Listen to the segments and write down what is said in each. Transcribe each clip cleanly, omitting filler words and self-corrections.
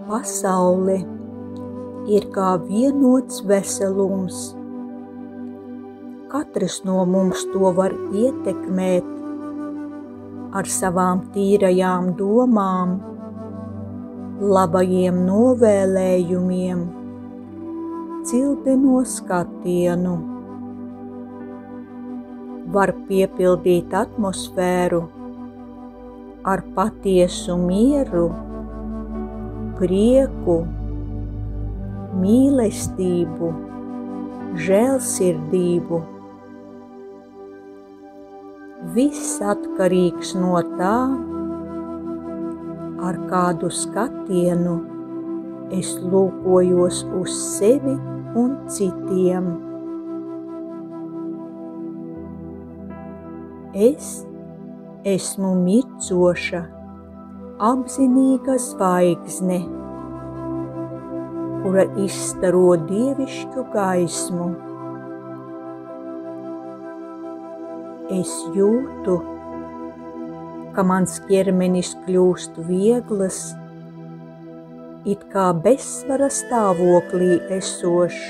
Pasaule ir kā vienots veselums. Katrs no mums to var ietekmēt ar savām tīrajām domām, labajiem novēlējumiem, cildeno skatienu. Var piepildīt atmosfēru ar patiesu mieru, prieku, mīlestību, žēlsirdību. Viss atkarīgs no tā, ar kādu skatienu es lūkojos uz sevi un citiem. Es esmu mircoša, apzinīga zvaigzne, kura izstaro dievišķu gaismu. Es jūtu, ka mans ķermenis kļūst viegls, it kā bezsvara stāvoklī esošs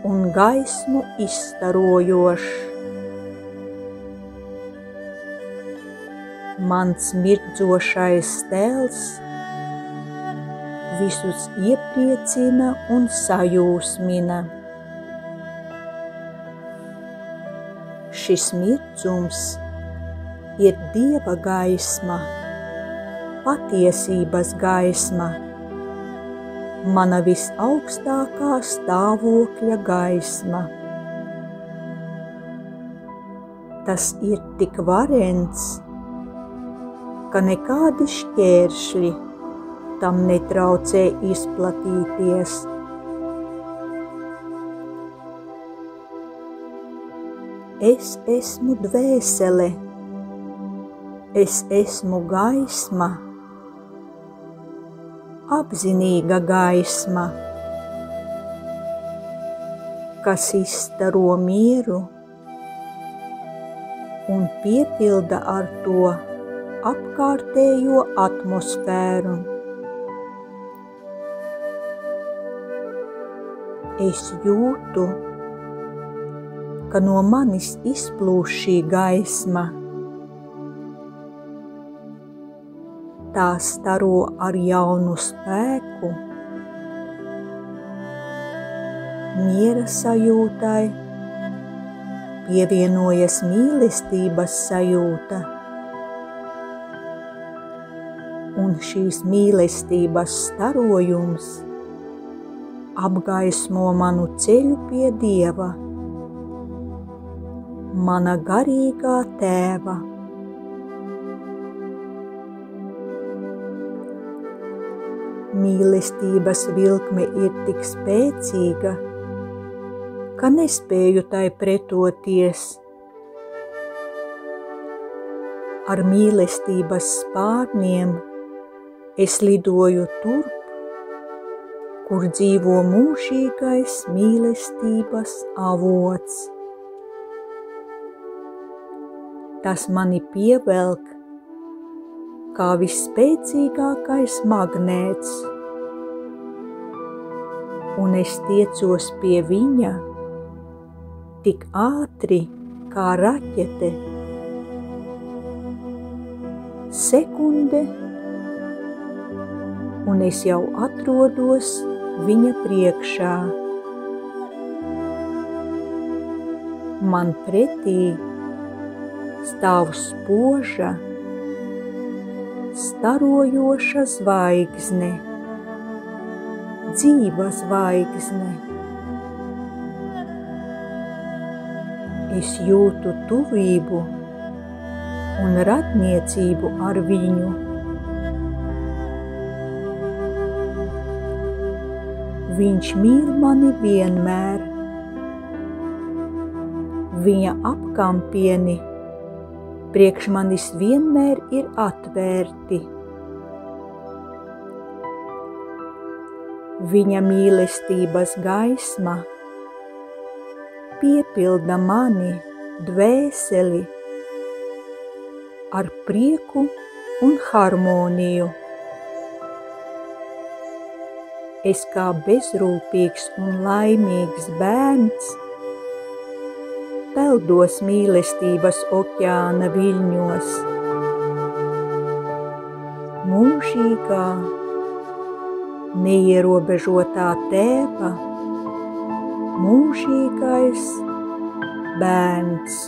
un gaismu izstarojošs. Mans mirdzošais tēls visus iepriecina un sajūsmina. Šis mirdzums ir Dieva gaisma, patiesības gaisma, mana visaugstākā stāvokļa gaisma. Tas ir tik varens, ka nekādi šķēršļi tam netraucē izplatīties. Es esmu dvēsele, es esmu gaisma, apzinīga gaisma, kas izstaro mieru un piepilda ar to apkārtējo atmosfēru. Es jūtu, ka no manis izplūš šī gaisma. Tā staro ar jaunu spēku, miera sajūtai pievienojas mīlestības sajūta. Un šīs mīlestības starojums apgaismo manu ceļu pie Dieva, mana garīgā tēva. Mīlestības vilkme ir tik spēcīga, ka nespēju tai pretoties. Ar mīlestības spārniem es lidoju turp, kur dzīvo mūžīgais mīlestības avots. Tas mani pievelk kā visspēcīgākais magnēts, un es tiecos pie viņa tik ātri kā raķete. Sekunde, un es jau atrodos viņa priekšā. Man pretī stāv spoža, starojoša zvaigzne, dzīva zvaigzne. Es jūtu tuvību un radniecību ar viņu. Viņš mīl mani vienmēr. Viņa apkampieni priekš manis vienmēr ir atvērti. Viņa mīlestības gaisma piepilda mani dvēseli ar prieku un harmoniju. es kā bezrūpīgs un laimīgs bērns peldos mīlestības okeāna viļņos. Mūžīgā, neierobežotā Tēva mūžīgais bērns.